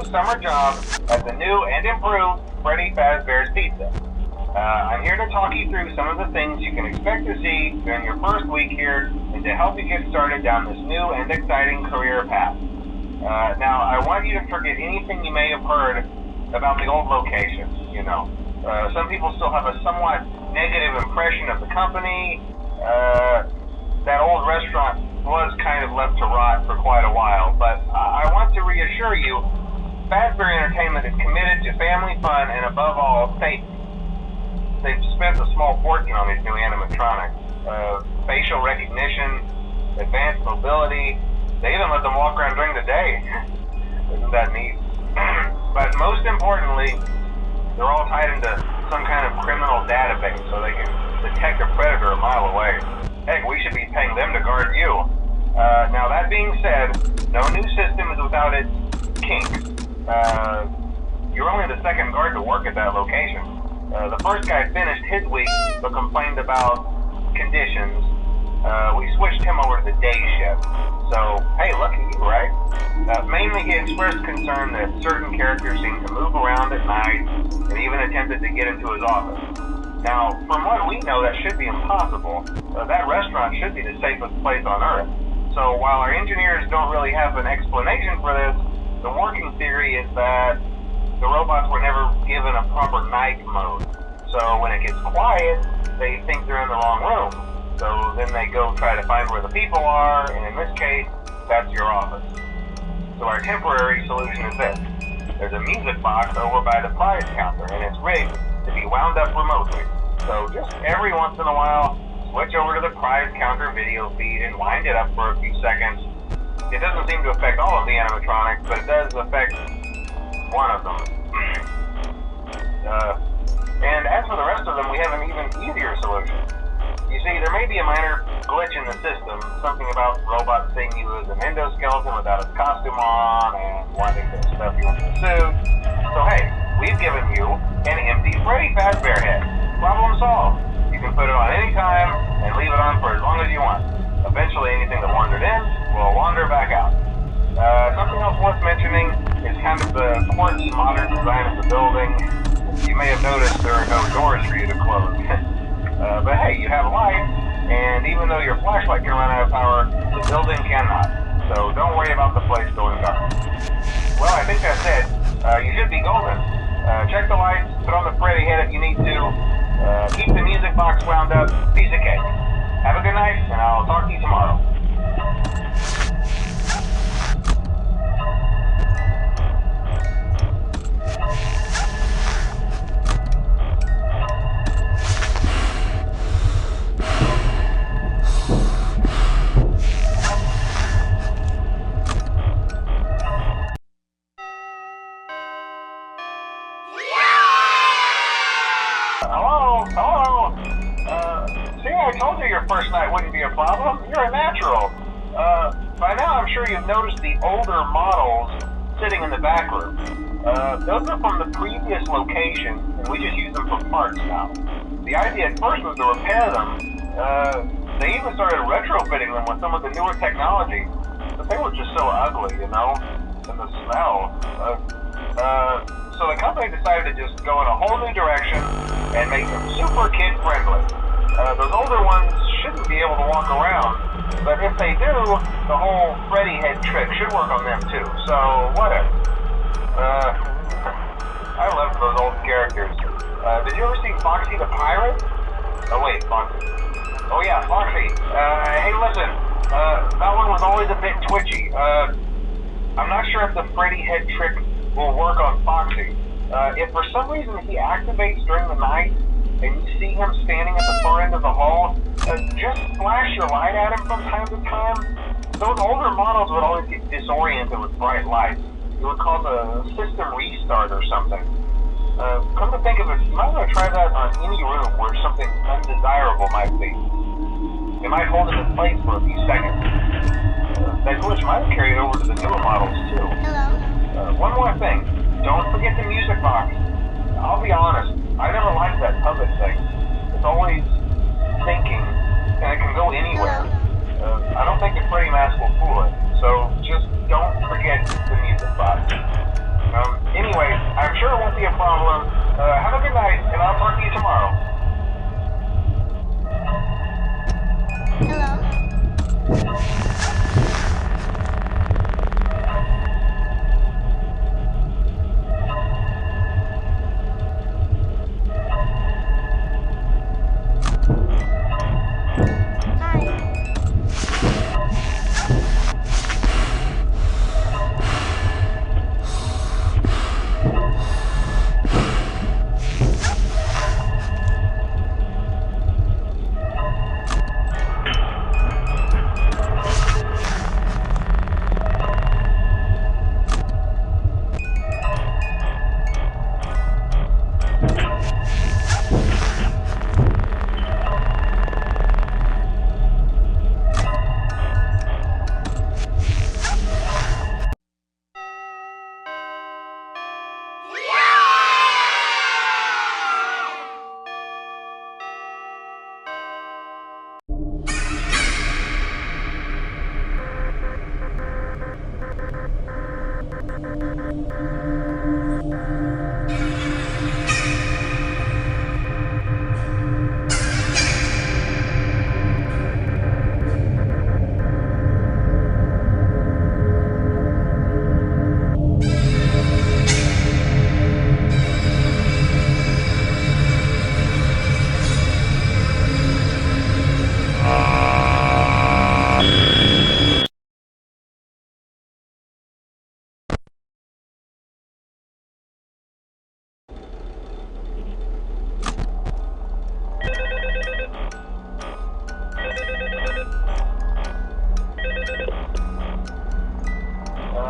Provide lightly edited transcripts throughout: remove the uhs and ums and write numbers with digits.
summer job at the new and improved Freddy Fazbear's Pizza. I'm here to talk you through some of the things you can expect to see during your first week here and to help you get started down this new and exciting career path. Now, I want you to forget anything you may have heard about the old location, you know. Some people still have a somewhat negative impression of the company. That old restaurant was kind of left to rot for quite a while, but I want to reassure you, Fazbear Entertainment is committed to family fun and above all, safety. They've spent a small fortune on these new animatronics. Facial recognition, advanced mobility, they even let them walk around during the day. Isn't that neat? But most importantly, they're all tied into some kind of criminal database so they can detect a predator a mile away. Heck, we should be paying them to guard you. Now that being said, no new system is without its kinks. You're only the second guard to work at that location. The first guy finished his week but complained about conditions. We switched him over to the day shift. So, hey, lucky you, right? Mainly he expressed concern that certain characters seemed to move around at night and even attempted to get into his office. Now, from what we know, that should be impossible. That restaurant should be the safest place on Earth. So while our engineers don't really have an explanation for this, the working theory is that the robots were never given a proper night mode. So when it gets quiet, they think they're in the wrong room. So then they go try to find where the people are, and in this case, that's your office. So our temporary solution is this. There's a music box over by the prize counter, and it's rigged to be wound up remotely. So just every once in a while, switch over to the prize counter video feed and wind it up for a few seconds. It doesn't seem to affect all of the animatronics, but it does affect one of them. And as for the rest of them, we have an even easier solution. You see, there may be a minor glitch in the system, something about robots seeing you as an endoskeleton without a costume on and wanting to stuff you into a suit. So hey, we've given you an empty Freddy Fazbear head. Problem solved. You can put it on any time and leave it on for as long as you want. Eventually anything that wandered in will wander back out. Something else worth mentioning is kind of the quirky modern design of the building. You may have noticed there are no doors for you to close. But hey, you have lights, and even though your flashlight can run out of power, the building cannot. So don't worry about the place going dark. Well, I think that's it. You should be golden. Check the lights, put on the Freddy head if you need to. Keep the music box wound up. Piece of cake. Have a good night, and I'll talk to you tomorrow. Hello? See, I told you your first night wouldn't be a problem. You're a natural. By now I'm sure you've noticed the older models sitting in the back room. Those are from the previous location, and we just use them for parts now. The idea at first was to repair them. They even started retrofitting them with some of the newer technology, but they were just so ugly, you know? And the smell. So the company decided to just go in a whole new direction and make them super kid-friendly. Those older ones shouldn't be able to walk around, but if they do, the whole Freddy head trick should work on them too, so whatever. I love those old characters. Did you ever see Foxy the Pirate? Oh wait, Foxy. Oh yeah, Foxy. Hey listen, that one was always a bit twitchy. I'm not sure if the Freddy head trick will work on Foxy. If for some reason he activates during the night and you see him standing at the far end of the hall, just flash your light at him from time to time. Those older models would always get disoriented with bright lights. It would cause a system restart or something. Come to think of it, you might want to try that on any room where something undesirable might be. It might hold it in place for a few seconds. That glitch might have carried over to the newer models too. Hello? One more thing. Don't forget the music box. I'll be honest, I never liked that puppet thing. It's always thinking, and it can go anywhere. I don't think the Freddy mask will fool it, so just don't forget the music box. Anyway, I'm sure it won't be a problem. Have a good night, and I'll talk to you tomorrow.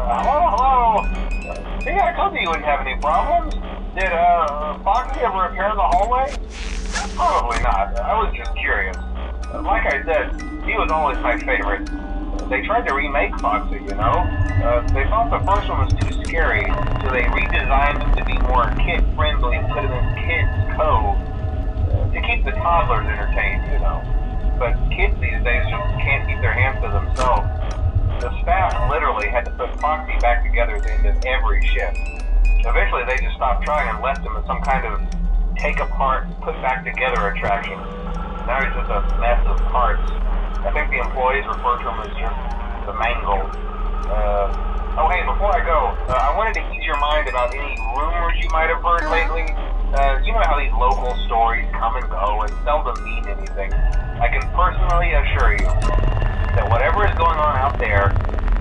Hello? Hello? See, I told you you wouldn't have any problems. Did, Foxy ever repair the hallway? Probably not. I was just curious. Like I said, he was always my favorite. They tried to remake Foxy, you know? They thought the first one was too scary, so they redesigned him to be more kid-friendly and put him in Kids Cove to keep the toddlers entertained, you know. But kids these days just can't keep their hands to themselves. The staff literally had to put Foxy back together at the end of every shift. Eventually they just stopped trying and left him as some kind of take apart, put back together attraction. Now he's just a mess of parts. I think the employees refer to him as just the mangled. Oh hey, before I go, I wanted to ease your mind about any rumors you might have heard lately. You know how these local stories come and go and seldom mean anything. I can personally assure you that whatever is going on out there,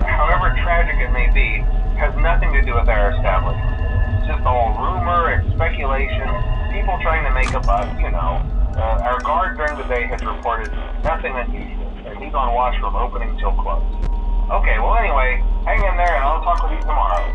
however tragic it may be, has nothing to do with our establishment. It's just all rumor and speculation, people trying to make a buck, you know. Our guard during the day has reported nothing unusual, and he's on watch from opening till close. Okay, well anyway, hang in there and I'll talk with you tomorrow.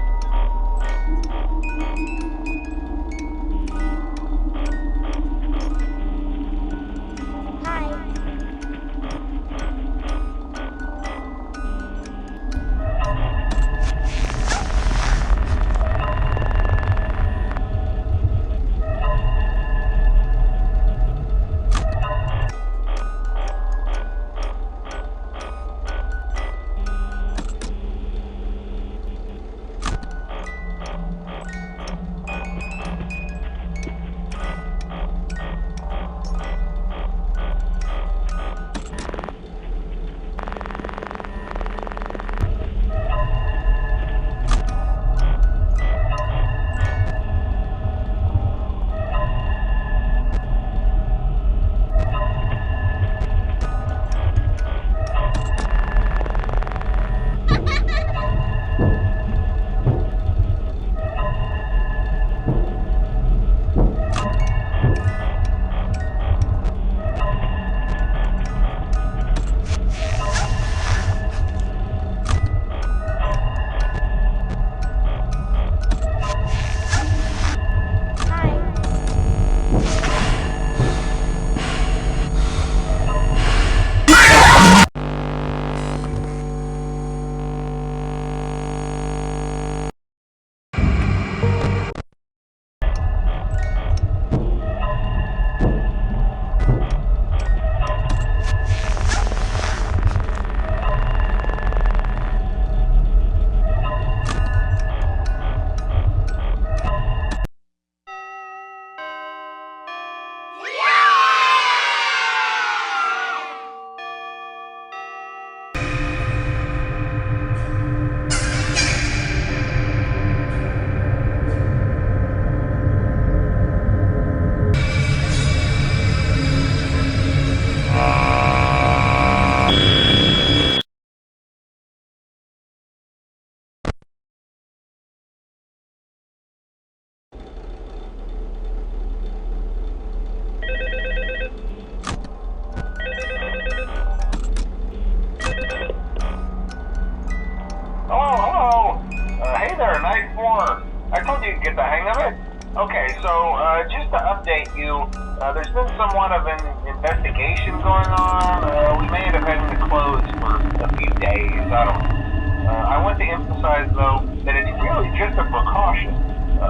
update you. There's been somewhat of an investigation going on. We may end up having to close for a few days. I don't know. I want to emphasize, though, that it's really just a precaution.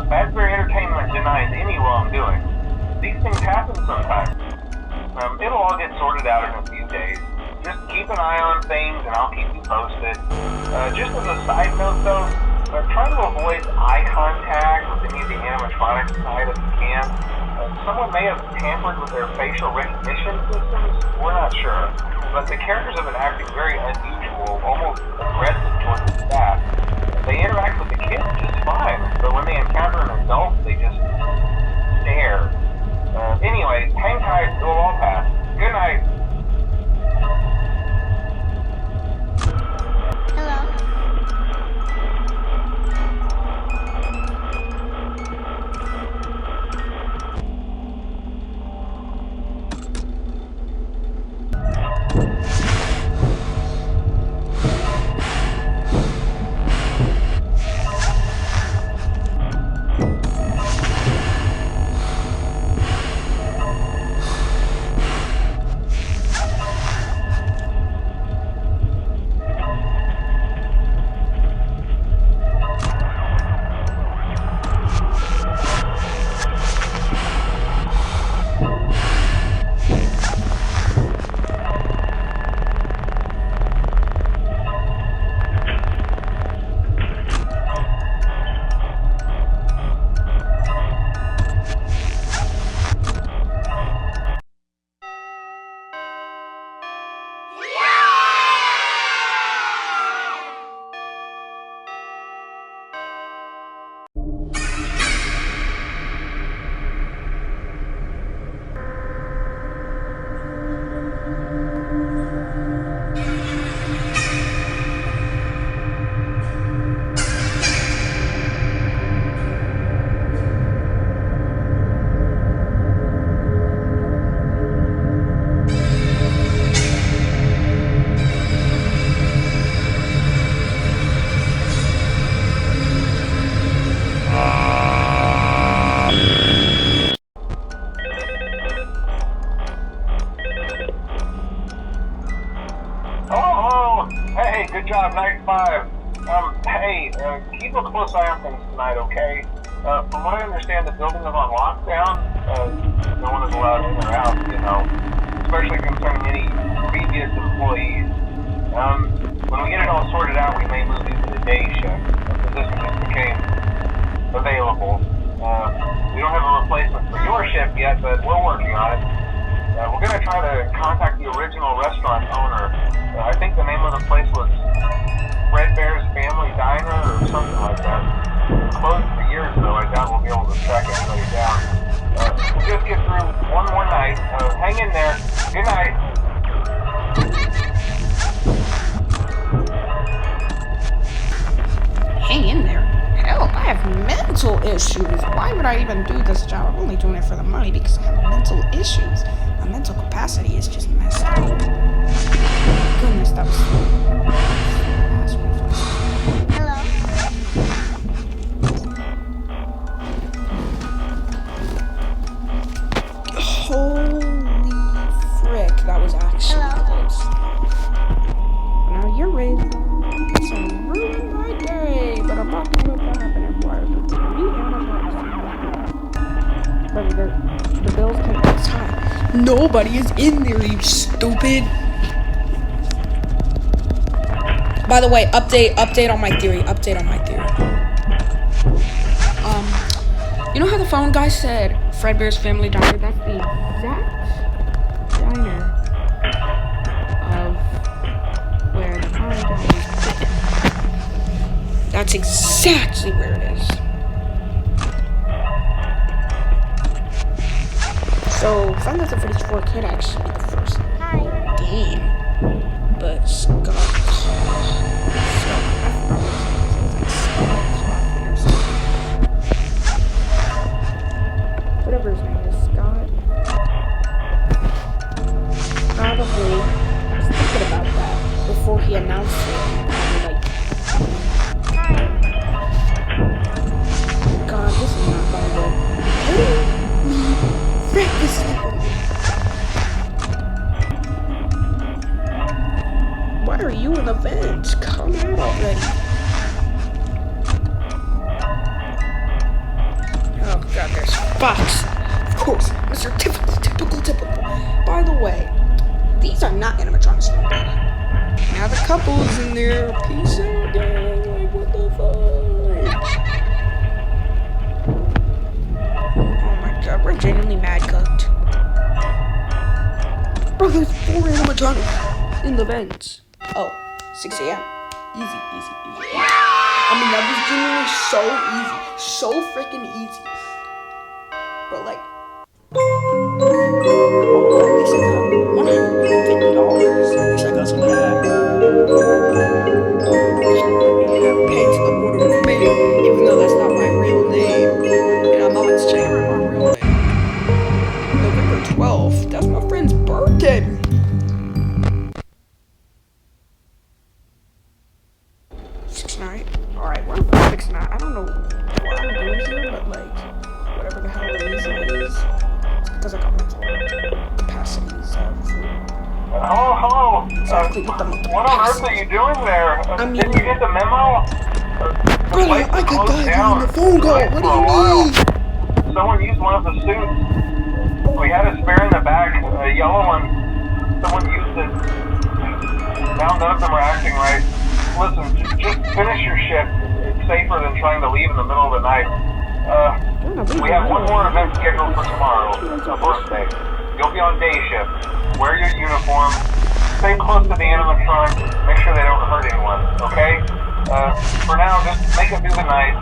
Fazbear Entertainment denies any wrongdoing. These things happen sometimes. It'll all get sorted out in a few days. Just keep an eye on things, and I'll keep you posted. Just as a side note, though, try to avoid eye contact with any of the animatronics tonight if you can. Someone may have tampered with their facial recognition systems. We're not sure. But the characters have been acting very unusual, almost aggressive towards the staff. They interact with the kids just fine, but when they encounter an adult, they just stare. Anyway, hang tight, it'll all pass. Good night. Hello. Good job, night 5. Keep a close eye on things tonight, okay? From what I understand, the building is on lockdown. No one is allowed in or out, especially concerning any previous employees. When we get it all sorted out, we may move into the day shift. The position just became available. We don't have a replacement for your shift yet, but we're working on it. We're going to try to contact the original restaurant owner. I think the name of the place was Freddy's Family Diner or something like that. Closed for years, though. I doubt we'll be able to track anybody down. We'll just get through one more night. Hang in there. Good night. Hang in there? Hell, I have mental issues. Why would I even do this job? I'm only doing it for the money because I have mental issues. My mental capacity is just messed up. Goodness, that was... Hello. Holy frick, that was actually close. Now you're ready to ruin my day, but I'm not gonna let that happen in the bills can take time. Nobody is in there, you stupid. By the way, update on my theory. You know how the phone guy said Fredbear's Family Diner? That's the exact diner of where the car died. That's exactly where it is. So, Five Nights at Freddy's 4 could actually be the first game, but Scott. Whatever his name is, Scott. Probably was thinking about that before he announced it. God, this is not going good. are you in the vents? Come out already. Oh god, there's Fox. Of course, Mr. Typical. By the way, these are not animatronics. Now the couple's in there. Peace out, gang. Like, what the fudge? Oh my god, we're genuinely mad cooked. Bro, there's 4 animatronics in the vents. Oh, 6 a.m. Easy. I mean, that was genuinely so easy. So freaking easy. Bro, like, at least I got $150. At least I got some of that. Paid to the order of me, even though that's not my real name. And I'm not sharing my real name. November 12th, that's my friend's birthday. Alright, we're on 6 9. I don't know what I'm doing here, but like, whatever the hell the reason is, it's because I got mental capacities of Hello. exactly what the What on earth are you doing there? I mean, did you get the memo? brother, I could die during the phone call. What do you mean? Someone used one of the suits. We had a spare in the back, a yellow one. Someone used it. Now none of them are acting right. Listen, just finish your shift. It's safer than trying to leave in the middle of the night. We have one more event scheduled for tomorrow, a birthday. You'll be on day shift. Wear your uniform. Stay close to the animatronics. Make sure they don't hurt anyone, okay? For now, just make it through the night.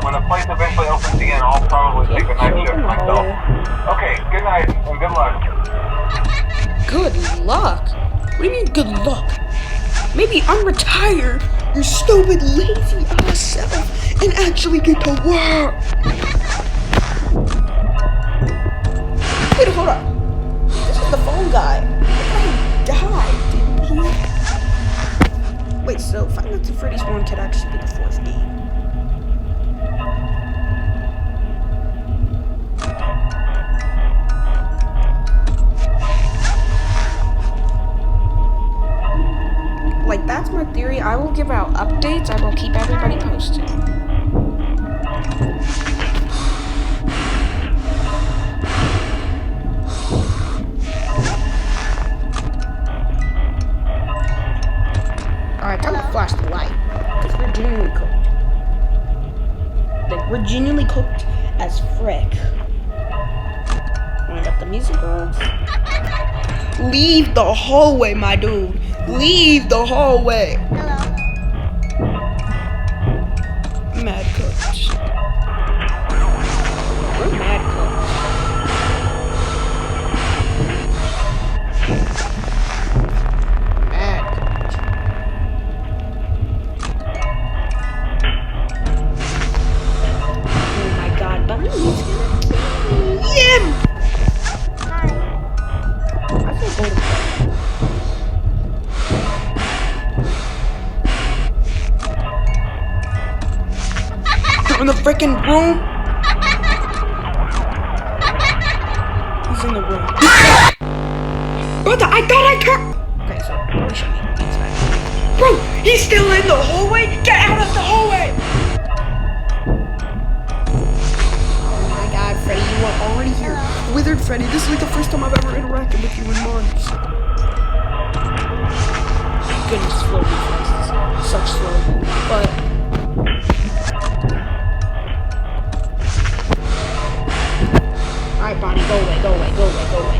When the place eventually opens again, I'll probably take a night shift myself. Okay, good night and good luck. Good luck? What do you mean good luck? Maybe unretire your stupid, lazy ass self and actually get to work. Wait, hold up. This is the phone guy. The guy died, didn't he? Wait, so Five Nights at Freddy's 1 could actually be the 4th game. Like, that's my theory. I will give out updates. I will keep everybody posted. Alright, time to flash the light. Because we're genuinely cooked. Like, we're genuinely cooked as frick. Wind up the music box. Leave the hallway, my dude. Leave the hallway. Hello. Mad cooked. We're mad cooked. Mad cooked. Oh my god, Bunny, he's gonna kill him. Hi. I feel bold. In the freaking room. He's in the room. Brother, I thought I turned. Okay, so what should we do? Bro, he's still in the hallway. Get out of the hallway. Oh my God, Freddy, you are already here. Withered Freddy, this is like the first time I've ever interacted with you in months. Goodness, slow reflexes. Such slow, but. Alright, Bonnie, go away. Hello.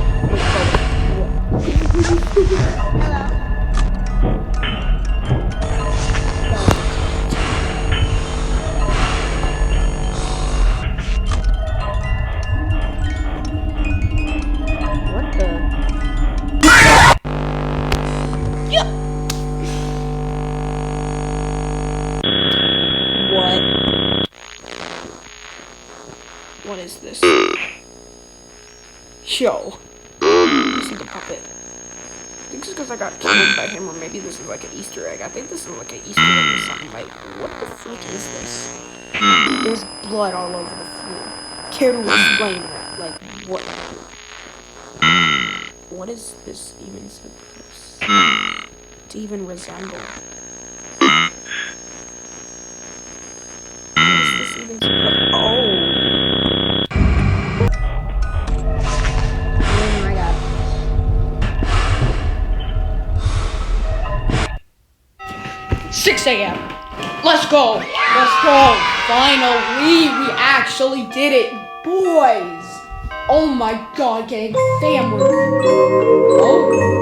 What the? Yeah. What? What is this? Yo. This is a puppet. I think it's because I got killed by him, or maybe this is like an Easter egg. I think this is like an Easter egg or something. Like, what the frick is this? There's blood all over the floor. Care to explain that? Like, what? What is this even supposed to even resemble? Oh. Oh my god. 6 a.m. Let's go. Let's go. Finally, we actually did it, boys. Oh my god, getting family. Oh.